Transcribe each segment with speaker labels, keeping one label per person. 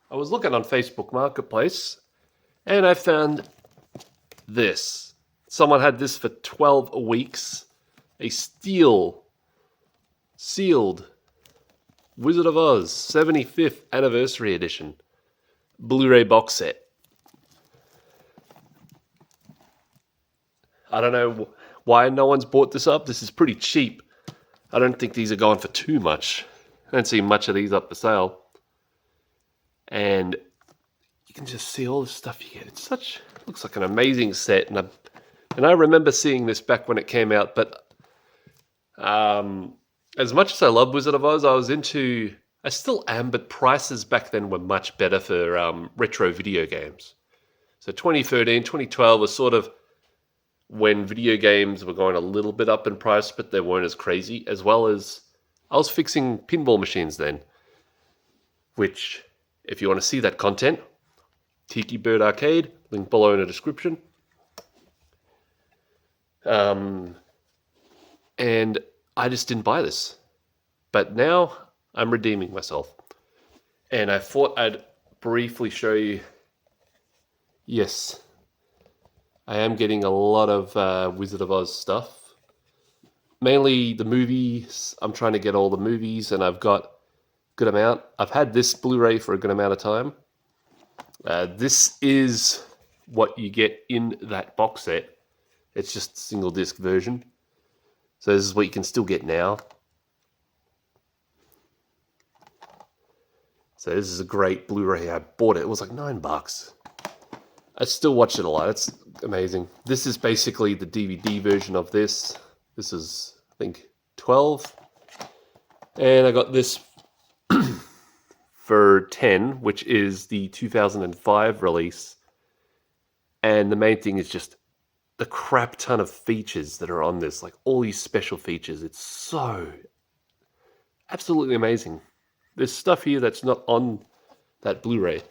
Speaker 1: I was looking on Facebook Marketplace and I found this. Someone had this for 12 weeks. A sealed Wizard of Oz 75th Anniversary Edition Blu-ray box set. I don't know why no one's bought this up. This is pretty cheap. I don't think these are going for too much. I don't see much of these up for sale. And you can just see all the stuff you get. Looks like an amazing set. And I remember seeing this back when it came out. But as much as I love Wizard of Oz, I still am, but prices back then were much better for retro video games. So 2013, 2012 was sort of when video games were going a little bit up in price, but they weren't as crazy, as well as I was fixing pinball machines then, which, if you want to see that content, Tiki Bird Arcade, link below in the description. And I just didn't buy this. But now I'm redeeming myself. And I thought I'd briefly show you. Yes, I am getting a lot of Wizard of Oz stuff. Mainly the movies. I'm trying to get all the movies, and I've got a good amount. I've had this Blu-ray for a good amount of time. This is what you get in that box set. It's just a single disc version. So this is what you can still get now. So this is a great Blu-ray. I bought it. It was like $9. I still watch it a lot. It's amazing. This is basically the DVD version of this. This is, I think, 12. And I got this for 10, which is the 2005 release. And the main thing is just the crap ton of features that are on this. Like all these special features. It's so absolutely amazing. There's stuff here that's not on that Blu-ray.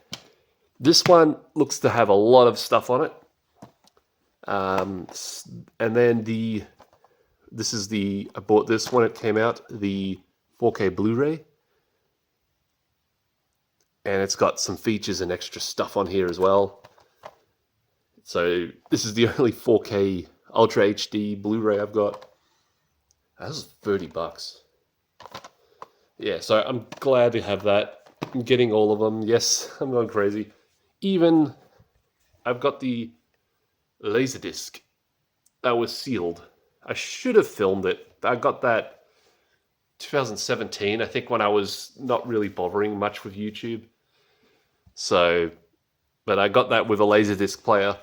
Speaker 1: This one looks to have a lot of stuff on it. And then I bought this when it came out, the 4K Blu-ray. And it's got some features and extra stuff on here as well. So this is the only 4K Ultra HD Blu-ray I've got. That was $30. Yeah, so I'm glad to have that. I'm getting all of them. Yes, I'm going crazy. Even I've got the Laserdisc that was sealed. I should have filmed it. I got that 2017, I think, when I was not really bothering much with YouTube. So, but I got that with a Laserdisc player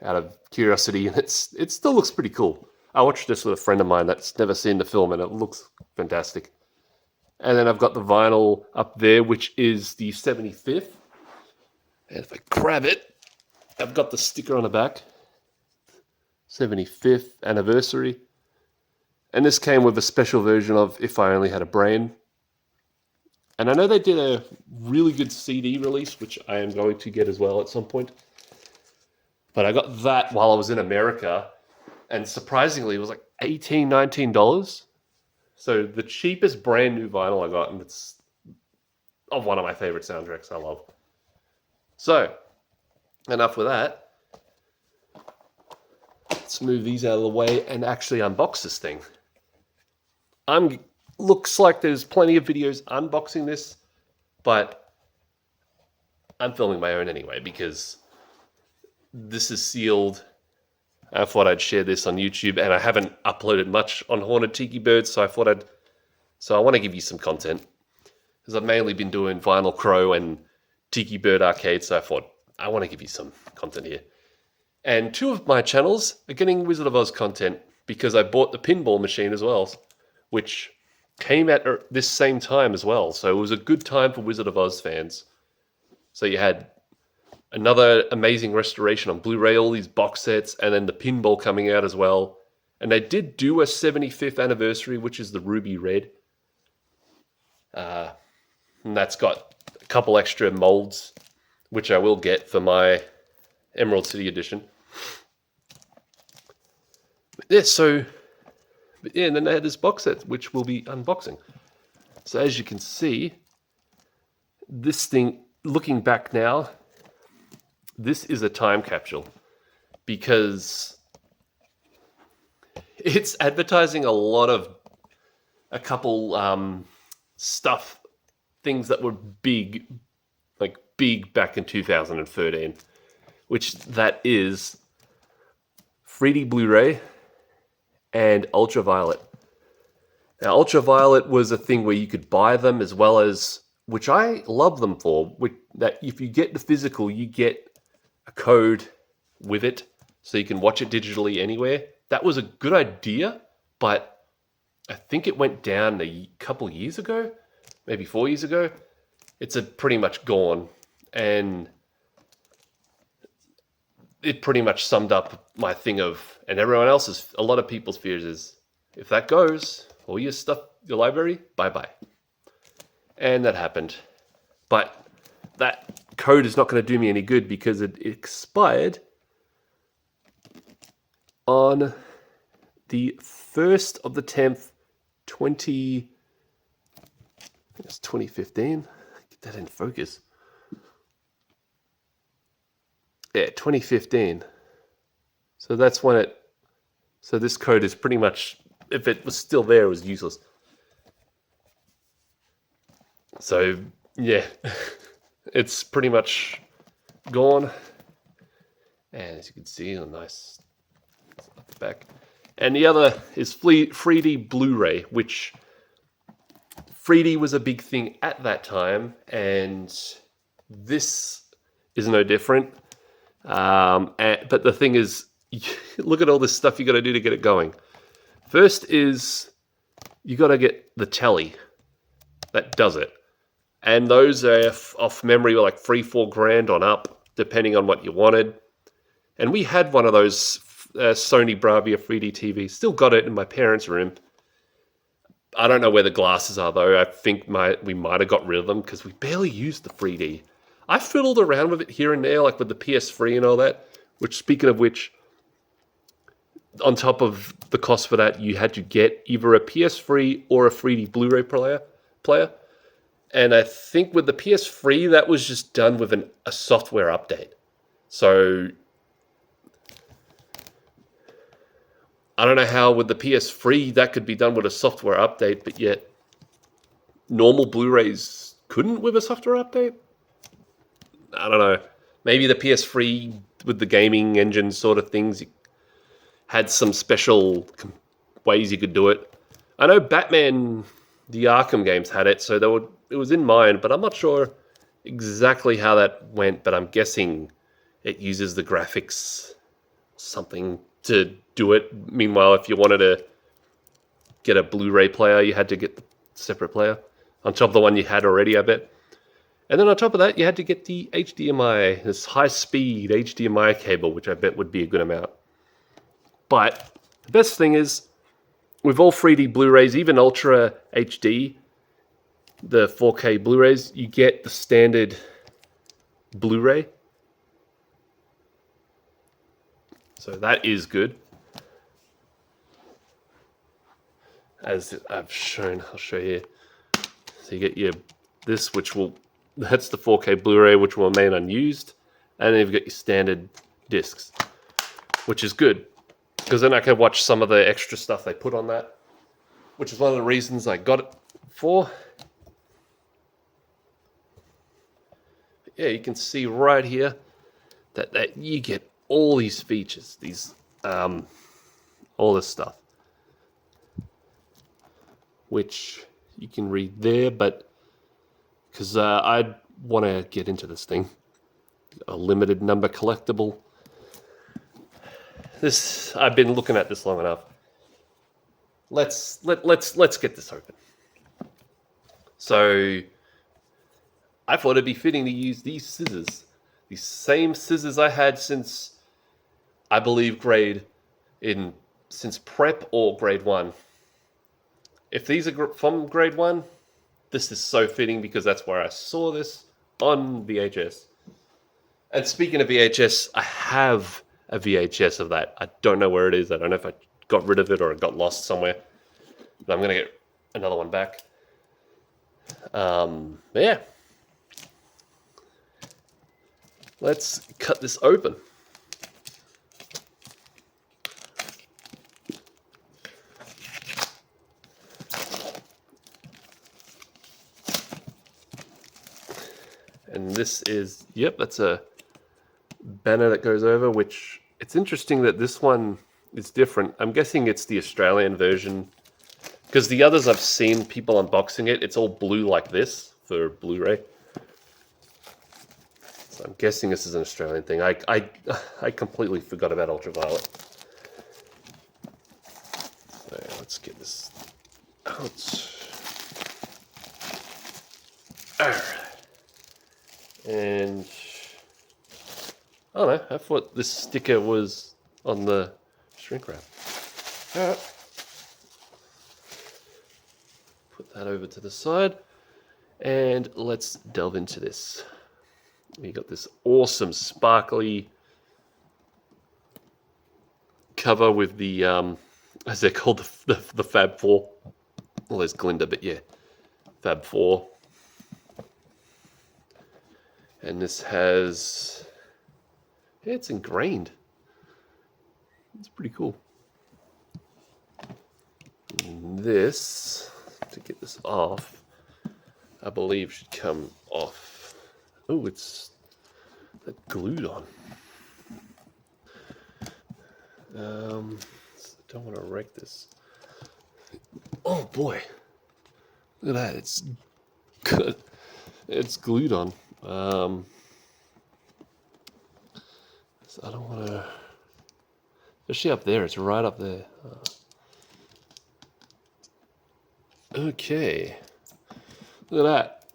Speaker 1: out of curiosity, and it still looks pretty cool. I watched this with a friend of mine that's never seen the film, and it looks fantastic. And then I've got the vinyl up there, which is the 75th. And if I grab it, I've got the sticker on the back. 75th anniversary. And this came with a special version of If I Only Had a Brain. And I know they did a really good CD release, which I am going to get as well at some point. But I got that while I was in America. And surprisingly, it was like $18, $19. So the cheapest brand new vinyl I got, and it's of one of my favorite soundtracks I love. So, enough with that. Let's move these out of the way and actually unbox this thing. Looks like there's plenty of videos unboxing this, but I'm filming my own anyway because this is sealed. I thought I'd share this on YouTube, and I haven't uploaded much on Haunted Tiki Birds, so I want to give you some content because I've mainly been doing Vinyl Crow and Tiki Bird Arcade, so I thought I want to give you some content here. And two of my channels are getting Wizard of Oz content because I bought the pinball machine as well, which came at this same time as well. So it was a good time for Wizard of Oz fans. So you had another amazing restoration on Blu-ray, all these box sets, and then the pinball coming out as well. And they did do a 75th anniversary, which is the Ruby Red. And that's got a couple extra molds, which I will get for my Emerald City edition. And then they had this box set, which we'll be unboxing. So as you can see, this thing, looking back now, this is a time capsule because it's advertising a couple stuff, things that were big, like big back in 2013, which that is 3D Blu-ray and ultraviolet. Now, ultraviolet was a thing where you could buy them, as well as, which I love them for, that if you get the physical, you get a code with it, so you can watch it digitally anywhere. That was a good idea, but I think it went down a couple years ago, maybe 4 years ago. It's pretty much gone, and it pretty much summed up my thing of, and everyone else's, a lot of people's fears is, if that goes, all your stuff, your library, bye-bye. And that happened. But that code is not going to do me any good because it expired on the 1st of the 10th, 2015. Get that in focus. Yeah, 2015. So that's when so this code is pretty much, if it was still there, it was useless. So, yeah, it's pretty much gone. And as you can see, a nice at the back. And the other is 3D Blu-ray, which 3D was a big thing at that time, and this is no different. But the thing is, look at all this stuff you got to do to get it going. First is you got to get the telly that does it. And those are, off memory, were like $3-4 grand on up, depending on what you wanted. And we had one of those Sony Bravia 3D TVs. Still got it in my parents' room. I don't know where the glasses are, though. I think we might have got rid of them because we barely used the 3D. I fiddled around with it here and there, like with the PS3 and all that. Which, speaking of which, on top of the cost for that, you had to get either a PS3 or a 3D Blu-ray player. And I think with the PS3, that was just done with a software update. So I don't know how with the PS3 that could be done with a software update, but yet normal Blu-rays couldn't with a software update? I don't know. Maybe the PS3 with the gaming engine sort of things had some special ways you could do it. I know Batman, the Arkham games had it, so it was in mind, but I'm not sure exactly how that went, but I'm guessing it uses the graphics something to do it. Meanwhile, if you wanted to get a Blu-ray player, you had to get the separate player on top of the one you had already, I bet. And then on top of that, you had to get the HDMI, this high-speed HDMI cable, which I bet would be a good amount. But the best thing is, with all 3D Blu-rays, even Ultra HD, the 4K Blu-rays, you get the standard Blu-ray. So that is good. As I've shown, I'll show you. So you get that's the 4K Blu-ray, which will remain unused. And then you've got your standard discs, which is good. Because then I can watch some of the extra stuff they put on that, which is one of the reasons I got it for. Yeah, you can see right here that you get all these features, all this stuff, which you can read there, but because I want to get into this thing, a limited number collectible. I've been looking at this long enough. Let's get this open. So I thought it'd be fitting to use these scissors, these same scissors I had since, I believe, since prep or grade 1. If these are from grade 1, this is so fitting because that's where I saw this on VHS. And speaking of VHS, I have a VHS of that. I don't know where it is. I don't know if I got rid of it or it got lost somewhere. But I'm going to get another one back. But yeah. let's cut this open. And this is, yep, that's a banner that goes over, which it's interesting that this one is different. I'm guessing it's the Australian version, because the others I've seen people unboxing it, it's all blue like this for Blu-ray. So I'm guessing this is an Australian thing. I completely forgot about ultraviolet. So let's get this out. Alright. And I don't know, I thought this sticker was on the shrink wrap. Alright. Put that over to the side. And let's delve into this. We got this awesome sparkly cover with the, as they're called, the Fab Four. Well, there's Glinda, but yeah, Fab Four. And this has, yeah, it's ingrained. It's pretty cool. And this, to get this off, I believe should come off. Oh, it's glued on. Don't want to wreck this. Oh boy, look at that! It's good. It's glued on. So I don't want to. Especially up there. It's right up there. Okay. Look at that.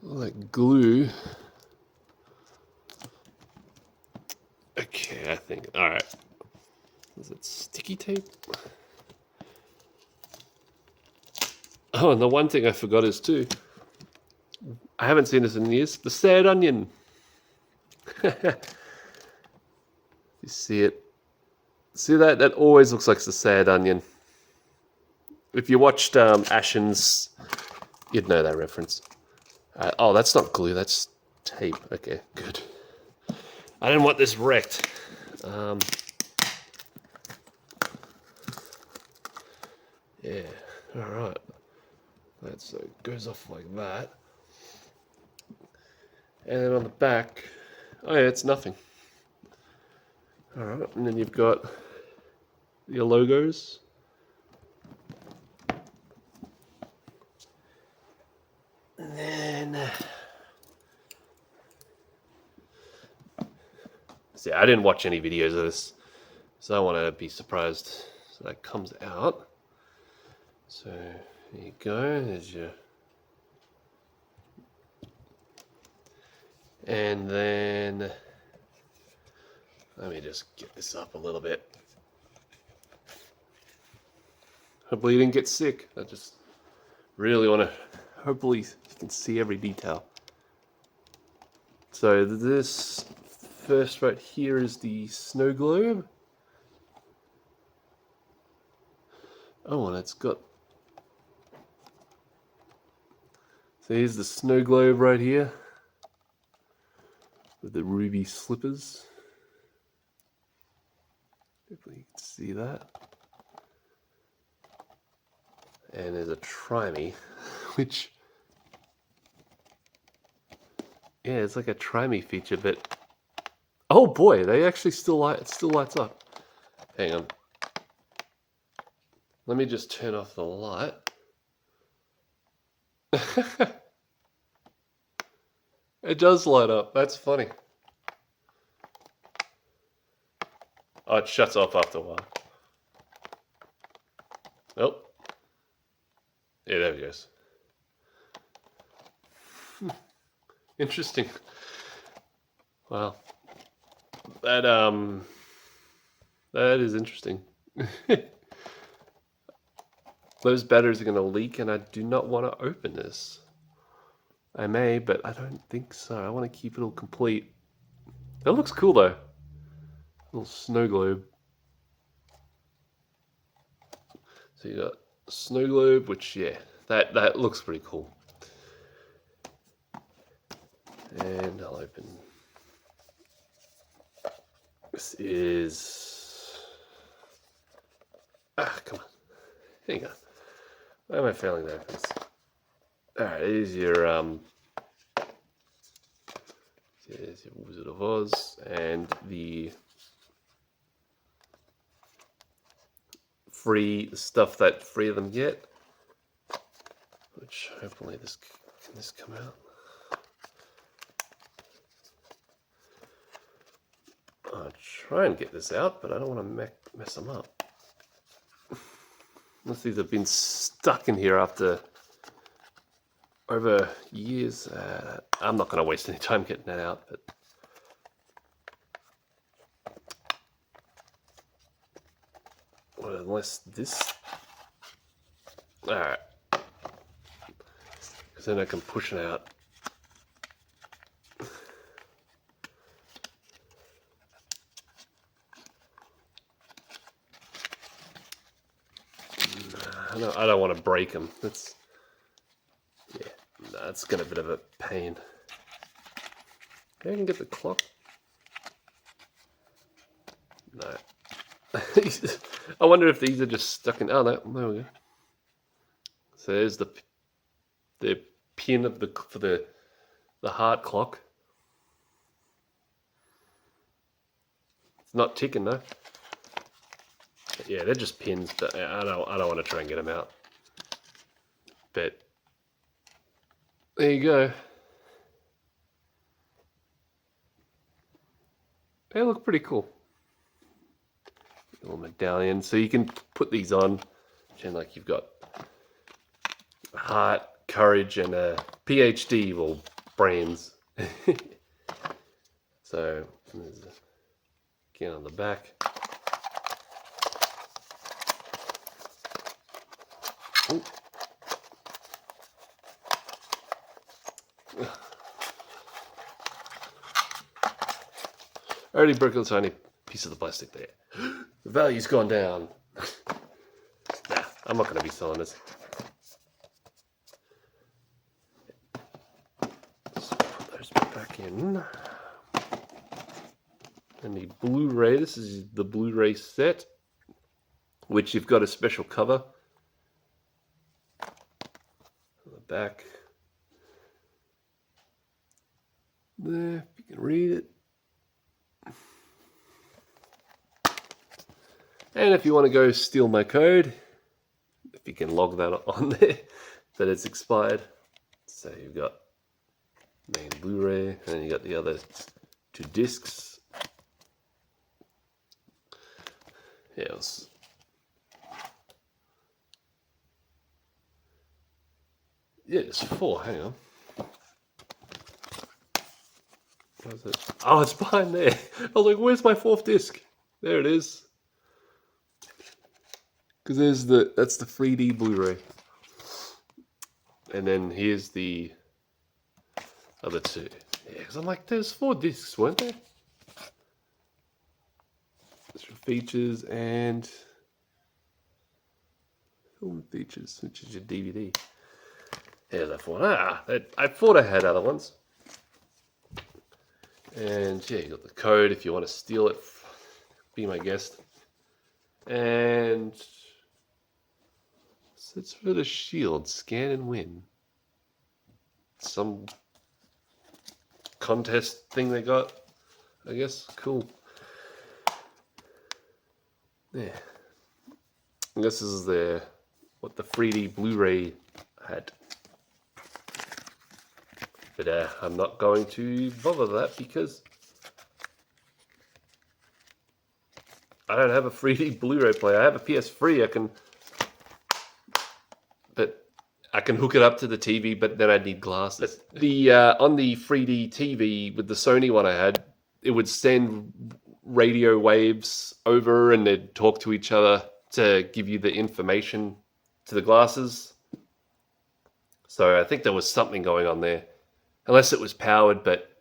Speaker 1: Like glue. Okay, I think. All right. Is it sticky tape? Oh, and the one thing I forgot is too. I haven't seen this in years. The sad onion. You see it? See that? That always looks like the sad onion. If you watched Ashen's, you'd know that reference. Oh, that's not glue. That's tape. Okay, good. I didn't want this wrecked. Yeah. All right. So it goes off like that. And then on the back, oh yeah, it's nothing. All right, and then you've got your logos. And then, see, I didn't watch any videos of this, so I want to be surprised. So that comes out. So there you go, there's your, and then, let me just get this up a little bit. Hopefully you didn't get sick. I just really want to, hopefully you can see every detail. So this first right here is the snow globe. Oh, and it's got, so here's the snow globe right here with the ruby slippers. Hopefully you can see that. And there's a try-me, which, yeah, it's like a try-me feature, but oh boy, they actually still light. It still lights up. Hang on. Let me just turn off the light. It does light up. That's funny. Oh, it shuts off after a while. Nope. Yeah, there it goes. Interesting. Wow. That is interesting. Those batteries are going to leak, and I do not want to open this. I may, but I don't think so. I want to keep it all complete. That looks cool though. Little snow globe. So you got snow globe, which yeah, that looks pretty cool. And I'll open. This is. Come on. There you go. Why am I failing to open this? Alright, here's your Wizard of Oz and the free stuff that 3 of them get. Which hopefully can this come out? I'll try and get this out, but I don't want to mess them up. Unless these have been stuck in here after over years. I'm not going to waste any time getting that out, but well, unless this. Alright. Because then I can push it out. I don't want to break them. That's going to be a bit of a pain. Maybe I can get the clock. No. I wonder if these are just stuck in. Oh no, there we go. So there's the pin of for the heart clock. It's not ticking though. Yeah, they're just pins, but I don't want to try and get them out. But there you go. They look pretty cool. Little medallion. So you can put these on, and like you've got heart, courage, and a PhD, well, brains. So there's again on the back. Ooh. I already broke a tiny piece of the plastic there. The value's gone down. Nah, I'm not going to be selling this. Let's put those back in. And the Blu-ray, this is the Blu-ray set, which you've got a special cover. Back there, if you can read it. And if you want to go steal my code, if you can log that on there, that it's expired. So you've got main Blu-ray, and then you got the other 2 discs. Yes. Yeah, it's 4. Hang on. Where's it? Oh, it's behind there. I was like, where's my 4th disc? There it is. Because that's the 3D Blu-ray. And then here's the other 2. Yeah, because I'm like, there's 4 discs, weren't there? Extra features and film features, which is your DVD. Here's that one. I thought I had other ones. And yeah, you got the code if you want to steal it. Be my guest. And it's for the shield. Scan and win. Some contest thing they got, I guess. Cool. Yeah. I guess this is what the 3D Blu-ray had. But I'm not going to bother that because I don't have a 3D Blu-ray player. I have a PS3. I can hook it up to the TV, but then I'd need glasses. On the 3D TV with the Sony one I had, it would send radio waves over and they'd talk to each other to give you the information to the glasses. So I think there was something going on there. Unless it was powered, but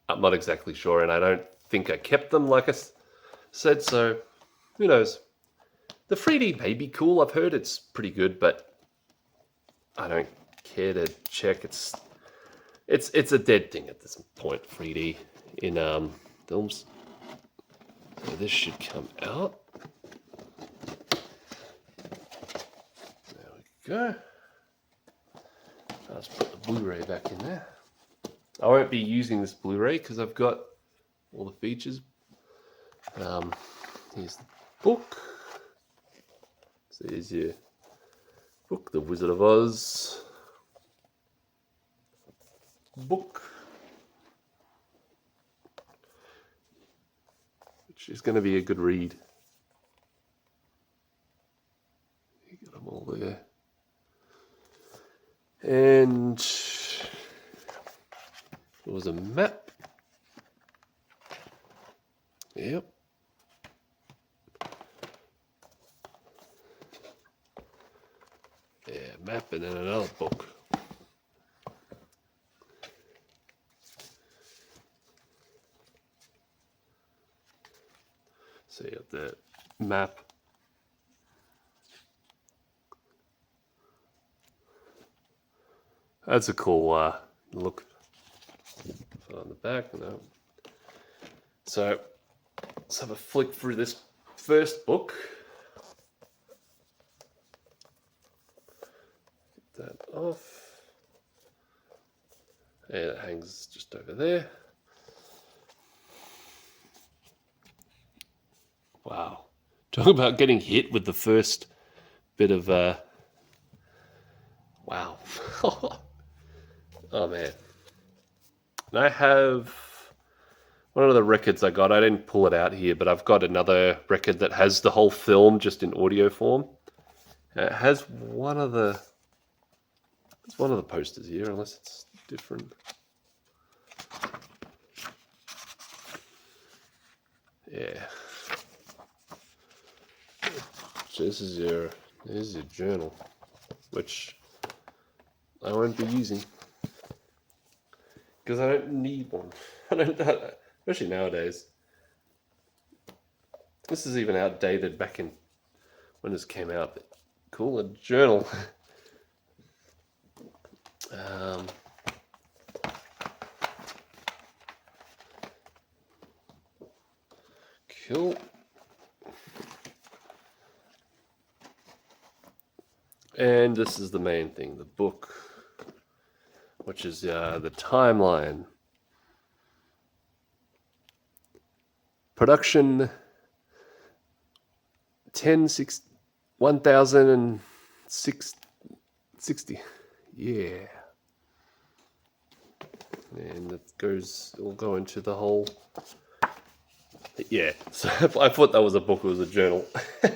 Speaker 1: I'm not exactly sure, and I don't think I kept them like I said, so who knows. The 3D may be cool. I've heard it's pretty good, but I don't care to check. It's it's a dead thing at this point, 3D in films. So this should come out. There we go. I'll just put the Blu-ray back in there. I won't be using this Blu-ray because I've got all the features. Here's the book. So here's your book, The Wizard of Oz book, which is going to be a good read. You got them all there. And there was a map. Yep. Yeah, map and then another book. So you got the map. That's a cool look on the back. No. So let's have a flick through this first book. Get that off. And it hangs just over there. Wow. Talk about getting hit with the first bit of wow. Oh man. And I have one of the records I got. I didn't pull it out here, but I've got another record that has the whole film just in audio form. It has one of the posters here, unless it's different. Yeah. So this is your journal, which I won't be using because I don't need one. I don't, especially nowadays. This is even outdated back in when this came out. But cool, a journal. Cool. And this is the main thing, the book, which is the timeline. Production 1060. Yeah. And it will go into the whole. Yeah, so I thought that was a book, it was a journal. I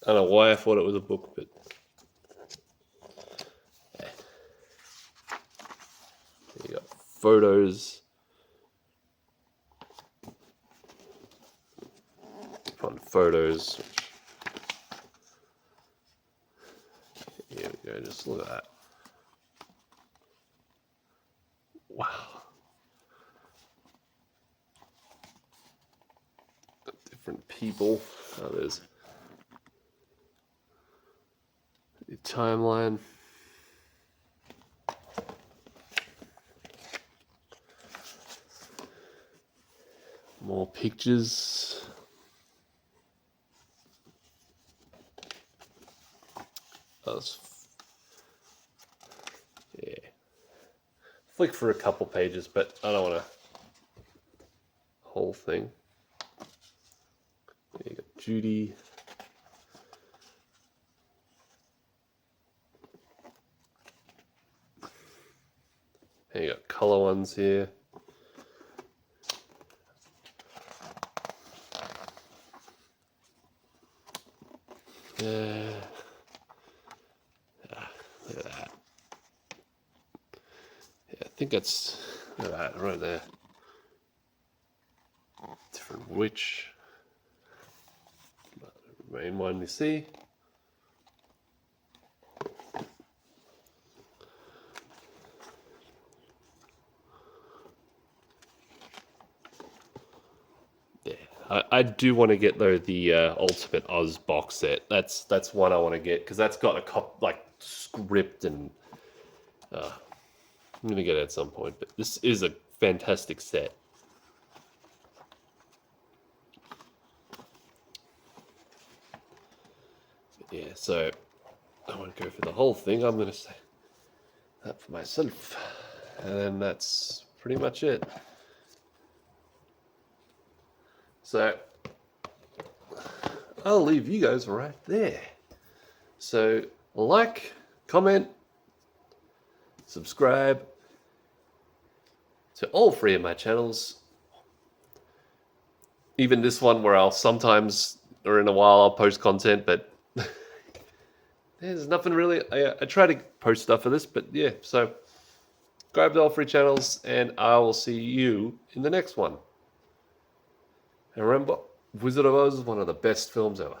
Speaker 1: don't know why I thought it was a book, but yeah. You got photos. Fun photos. Here we go, just look at that. Wow. Different people. Oh, there's the timeline. More pictures. Yeah. Flick for a couple pages, but I don't want a whole thing. You got Judy. And you got color ones here. Look at that. Yeah, I think that's look at that right there. Different witch. Main one you see. Yeah, I do want to get though the Ultimate Oz box set. That's one I want to get because that's got a like script and I'm going to get it at some point, but this is a fantastic set. Yeah, so I won't go for the whole thing. I'm going to say that for myself. And then that's pretty much it. So I'll leave you guys right there. So like, comment, subscribe to all 3 of my channels. Even this one where I'll sometimes, or in a while, I'll post content, but there's nothing really. I try to post stuff for this, but yeah, so subscribe to all 3 channels, and I will see you in the next one. And remember, Wizard of Oz is one of the best films ever.